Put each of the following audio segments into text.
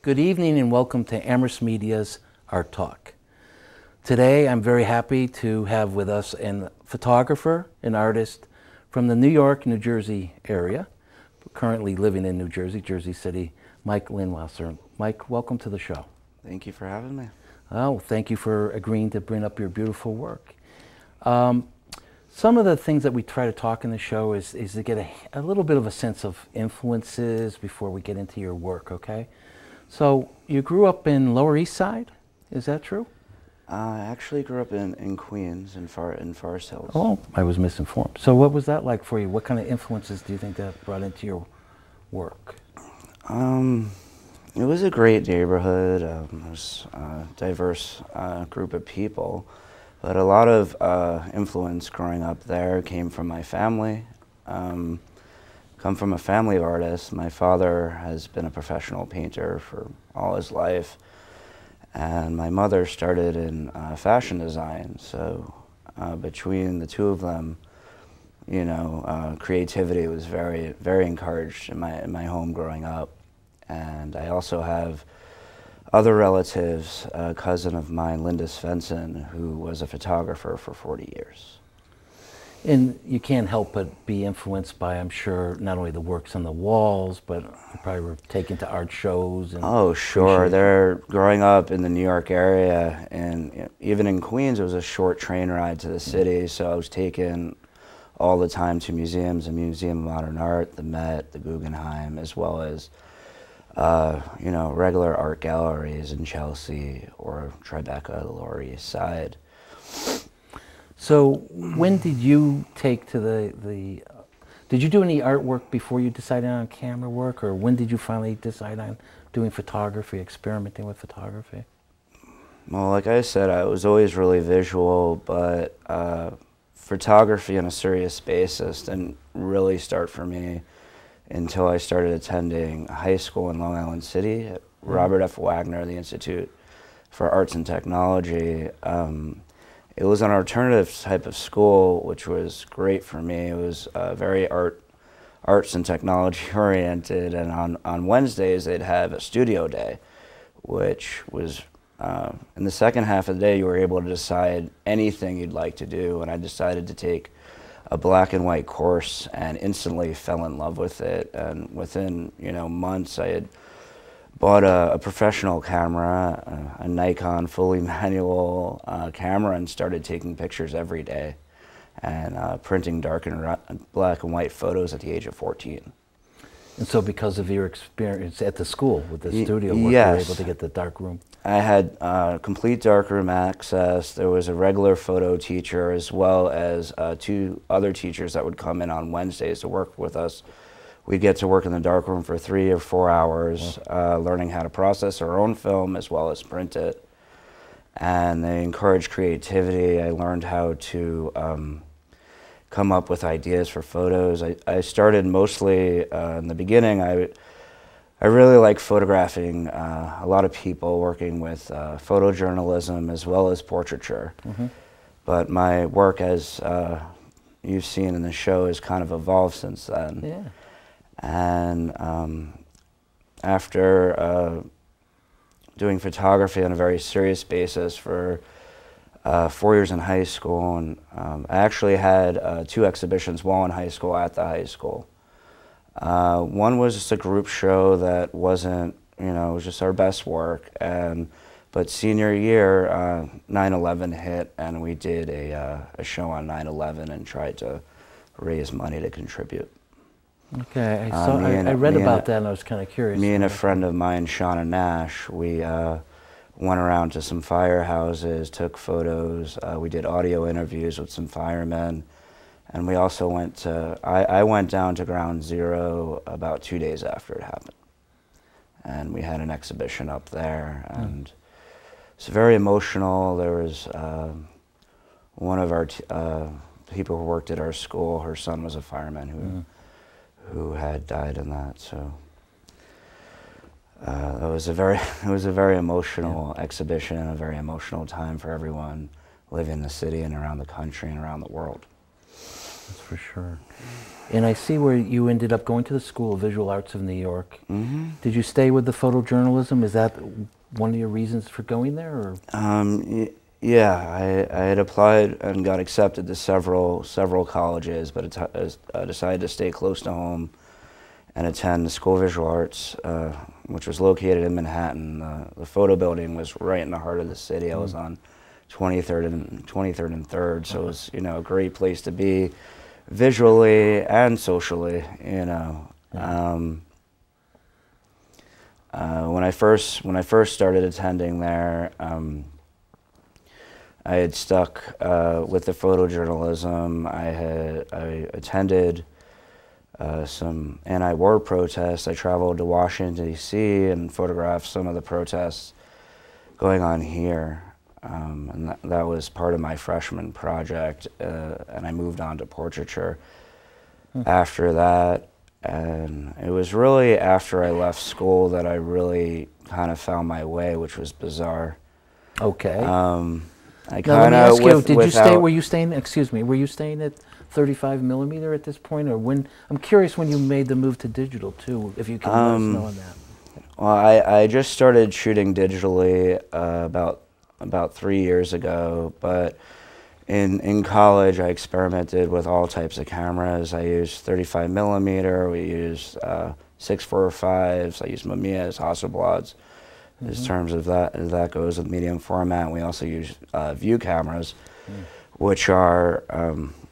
Good evening and welcome to Amherst Media's Art Talk. Today I'm very happy to have with us a photographer and artist from the New York, New Jersey area, currently living in New Jersey, Jersey City, Mike Lindwasser. Mike, welcome to the show. Thank you for having me. Oh, thank you for agreeing to bring up your beautiful work. Some of the things that we try to talk in the show is to get a little bit of a sense of influences before we get into your work, okay? So you grew up in Lower East Side, is that true? I actually grew up in Queens, in Forest Hills. Oh, I was misinformed. So what was that like for you? What kind of influences do you think that brought into your work? It was a great neighborhood. It was a diverse group of people. But a lot of influence growing up there came from my family. Come from a family of artists. My father has been a professional painter for all his life. And my mother started in fashion design. So between the two of them, you know, creativity was very, very encouraged in my home growing up. And I also have other relatives, a cousin of mine, Linda Svensson, who was a photographer for 40 years. And you can't help but be influenced by, I'm sure, not only the works on the walls, but you probably were taken to art shows. And oh, sure. Growing up in the New York area, and even in Queens, it was a short train ride to the city, so I was taken all the time to museums, the Museum of Modern Art, the Met, the Guggenheim, as well as you know, regular art galleries in Chelsea or Tribeca, the Lower East Side. So when did you take to did you do any artwork before you decided on camera work, or when did you finally decide on doing photography, experimenting with photography? Well, like I said, I was always really visual, but photography on a serious basis didn't really start for me until I started attending high school in Long Island City at Robert F. Wagner, the Institute for Arts and Technology. It was an alternative type of school, which was great for me. It was very arts and technology oriented, and on Wednesdays they'd have a studio day, which was, in the second half of the day you were able to decide anything you'd like to do, and I decided to take a black and white course and instantly fell in love with it. And within, you know, months I had bought a professional camera, a Nikon fully manual camera, and started taking pictures every day and printing dark and black and white photos at the age of 14. And so because of your experience at the school with the studio work, yes, you were able to get the dark room? I had complete darkroom access. There was a regular photo teacher as well as two other teachers that would come in on Wednesdays to work with us. We'd get to work in the darkroom for 3 or 4 hours, learning how to process our own film as well as print it. And they encouraged creativity. I learned how to come up with ideas for photos. I started mostly, in the beginning, I really like photographing a lot of people, working with photojournalism as well as portraiture. But my work, as you've seen in the show, has kind of evolved since then. Yeah. And after doing photography on a very serious basis for 4 years in high school, and I actually had 2 exhibitions while in high school at the high school. One was just a group show that wasn't, you know, it was just our best work. But senior year, 9/11 hit, and we did a show on 9/11 and tried to raise money to contribute. Okay, I read about that and I was kind of curious. Me and a friend of mine, Shauna Nash, we went around to some firehouses, took photos, we did audio interviews with some firemen. And we also went to, I went down to Ground Zero about 2 days after it happened. And we had an exhibition up there, and it's very emotional. There was one of our people who worked at our school, her son was a fireman who had died in that, so. It was a very emotional exhibition, and a very emotional time for everyone living in the city and around the country and around the world. That's for sure. And I see where you ended up going to the School of Visual Arts of New York. Mm-hmm. Did you stay with the photojournalism? Is that one of your reasons for going there? Or? Yeah, I had applied and got accepted to several colleges, but I decided to stay close to home and attend the School of Visual Arts, which was located in Manhattan. The photo building was right in the heart of the city. I was on 23rd and 3rd, so it was, you know, a great place to be visually and socially, you know. When I first started attending there, I had stuck with the photojournalism. I attended some anti-war protests. I traveled to Washington, D.C. and photographed some of the protests going on here. And that was part of my freshman project, and I moved on to portraiture after that. And it was really after I left school that I really kind of found my way, which was bizarre. Okay. I Now let me kind ask you, of were you staying, excuse me, were you staying at 35 millimeter at this point, or when? I'm curious when you made the move to digital too, if you can let us know on that. Well, I just started shooting digitally about 3 years ago, but in college I experimented with all types of cameras. I used 35 millimeter, we used 645s, I used Mamiya's, Hasselblads. In terms of that goes with medium format. We also use view cameras, which are,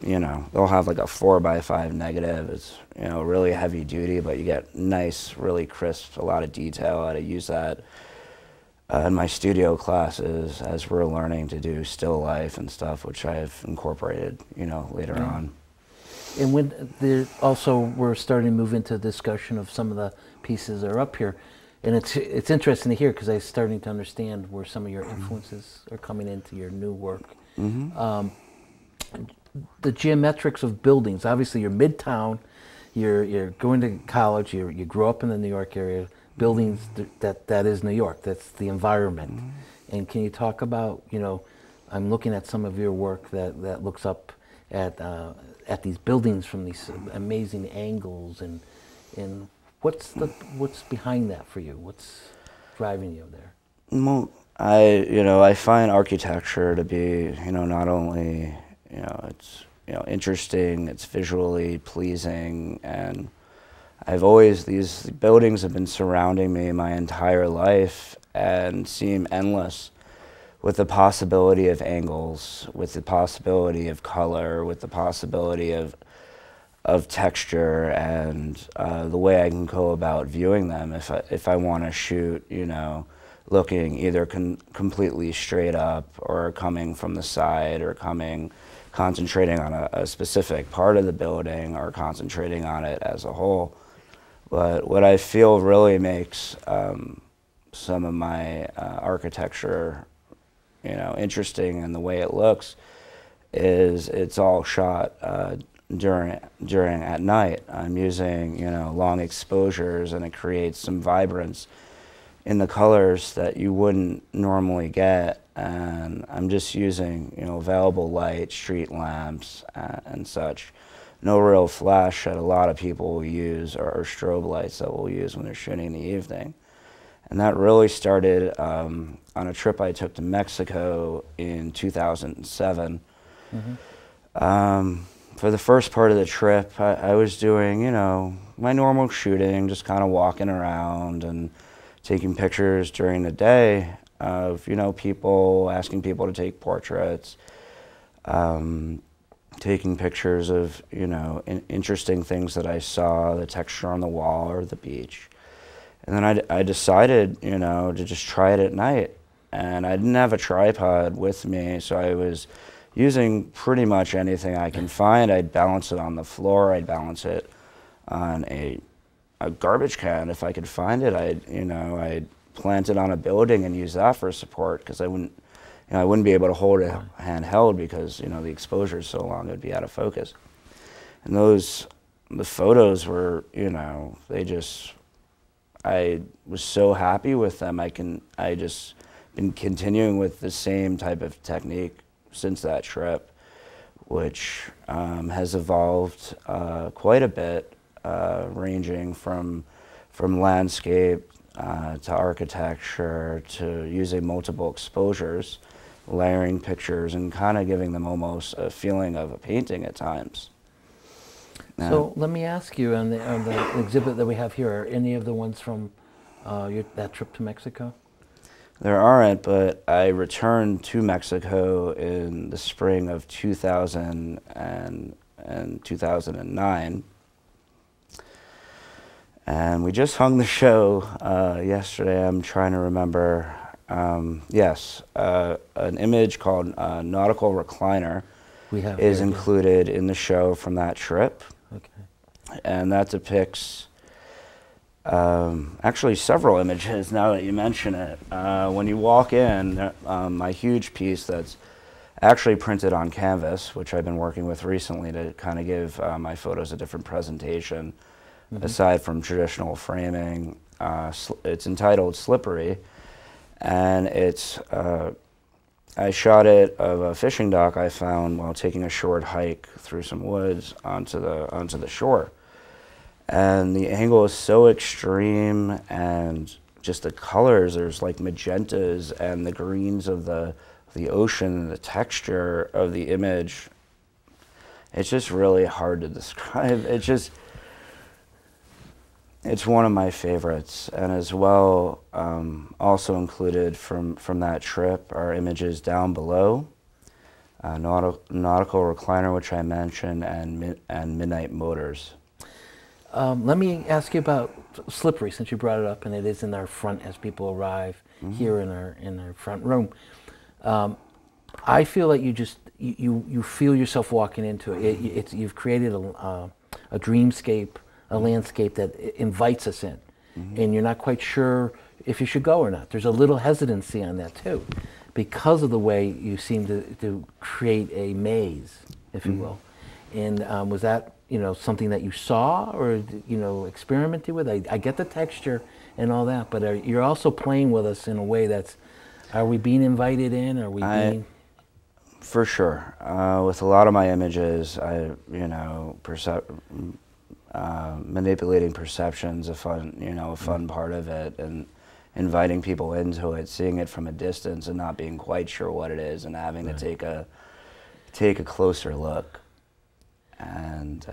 you know, they'll have like a 4x5 negative. It's, you know, really heavy duty, but you get nice, really crisp, a lot of detail. I had to use that in my studio classes as we're learning to do still life and stuff, which I've incorporated, you know, later on. And when also we're starting to move into discussion of some of the pieces that are up here. And it's interesting to hear because I'm starting to understand where some of your influences are coming into your new work. The geometrics of buildings. Obviously, you're midtown. You're going to college. You grew up in the New York area. Buildings that is New York. That's the environment. And can you talk about, you know, I'm looking at some of your work that looks up at these buildings from these amazing angles and what's behind that for you? What's driving you there? Well, I find architecture to be, you know, not only, you know, it's, you know, interesting, it's visually pleasing, and these buildings have been surrounding me my entire life and seem endless, with the possibility of angles, with the possibility of color, with the possibility of texture, and the way I can go about viewing them. If I want to shoot, you know, looking either completely straight up or coming from the side or concentrating on a specific part of the building or concentrating on it as a whole. But what I feel really makes some of my architecture, you know, interesting in the way it looks is it's all shot during at night. I'm using, you know, long exposures, and it creates some vibrance in the colors that you wouldn't normally get. And I'm just using, you know, available light, street lamps and such. No real flash that a lot of people will use, or strobe lights that we'll use when they're shooting in the evening. And that really started on a trip I took to Mexico in 2007. For the first part of the trip, I was doing, you know, my normal shooting, just kind of walking around and taking pictures during the day of, you know, people, asking people to take portraits, taking pictures of, you know, interesting things that I saw, the texture on the wall or the beach. And then I decided, you know, to just try it at night. And I didn't have a tripod with me, so I was using pretty much anything I can find. I'd balance it on the floor, I'd balance it on a garbage can if I could find it. I'd plant it on a building and use that for support, because I wouldn't be able to hold it handheld because, you know, the exposure is so long it would be out of focus. And the photos were, you know, I was so happy with them. I just been continuing with the same type of technique since that trip, which has evolved quite a bit, ranging from landscape to architecture to using multiple exposures, layering pictures, and kind of giving them almost a feeling of a painting at times. So let me ask you, on the exhibit that we have here, are any of the ones from that trip to Mexico? There aren't, but I returned to Mexico in the spring of 2000 and 2009. And we just hung the show yesterday. I'm trying to remember. Yes, an image called Nautical Recliner is included in the show from that trip. Okay. And that depicts actually several images, now that you mention it. When you walk in, my huge piece that's actually printed on canvas, which I've been working with recently to kind of give my photos a different presentation, aside from traditional framing. It's entitled Slippery, and it's I shot it of a fishing dock I found while taking a short hike through some woods onto the shore. And the angle is so extreme, and just the colors, there's like magentas and the greens of the ocean, and the texture of the image. It's just really hard to describe. It's one of my favorites. And as well, also included from that trip are images down below, Nautical Recliner, which I mentioned, and Midnight Motors. Let me ask you about Slippery, since you brought it up, and it is in our front as people arrive here in our front room. I feel like you feel yourself walking into it. You've created a dreamscape, a landscape that invites us in, and you're not quite sure if you should go or not. There's a little hesitancy on that too, because of the way you seem to create a maze, if you will. And was that something that you saw or experimented with? I get the texture and all that, but you're also playing with us in a way that's, are we being invited in? Are we being? For sure. With a lot of my images, manipulating perception's a fun part of it, and inviting people into it, seeing it from a distance and not being quite sure what it is, and having to take a closer look. And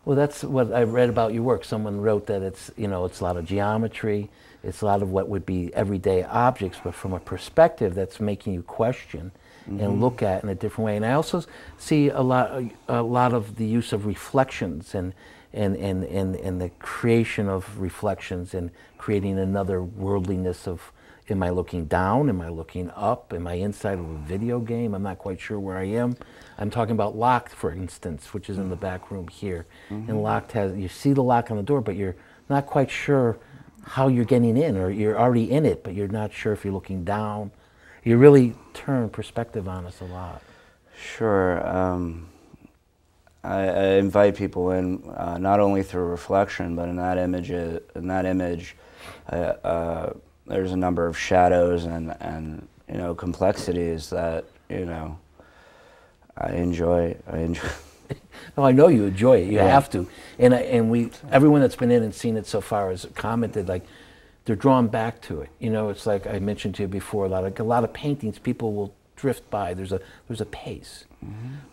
well, that's what I read about your work. Someone wrote that it's it's a lot of geometry, it's a lot of what would be everyday objects, but from a perspective that's making you question and look at in a different way. And I also see a lot of the use of reflections and the creation of reflections and creating another worldliness of, am I looking down? Am I looking up? Am I inside of a video game? I'm not quite sure where I am. I'm talking about Locked, for instance, which is in the back room here. And Locked you see the lock on the door, but you're not quite sure how you're getting in, or you're already in it, but you're not sure if you're looking down. You really turn perspective on us a lot. Sure. I invite people in not only through reflection, but in that image, there's a number of shadows and complexities that I enjoy. Oh, I know you enjoy it. You have to. And everyone that's been in and seen it so far has commented, like, they're drawn back to it. It's like I mentioned to you before, a lot of paintings people will drift by. There's a pace.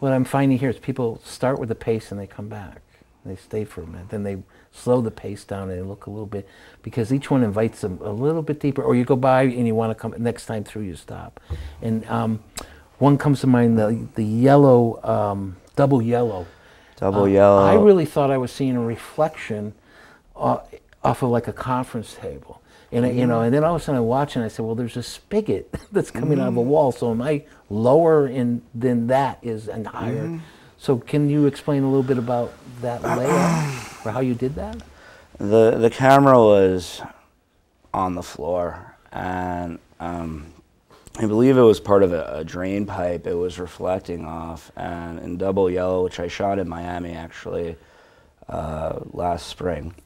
What I'm finding here is people start with the pace and they come back. They stay for a minute. Then they slow the pace down and they look a little bit, because each one invites them a little bit deeper. Or you go by and you want to come, next time through you stop. And one comes to mind, the yellow, double yellow. Double yellow. I really thought I was seeing a reflection off of like a conference table. And and then all of a sudden I watch and I said, well, there's a spigot that's coming out of a wall. So am I lower than that is and higher? So can you explain a little bit about that layout or how you did that? The camera was on the floor, and I believe it was part of a drain pipe it was reflecting off. And in double yellow, which I shot in Miami actually last spring,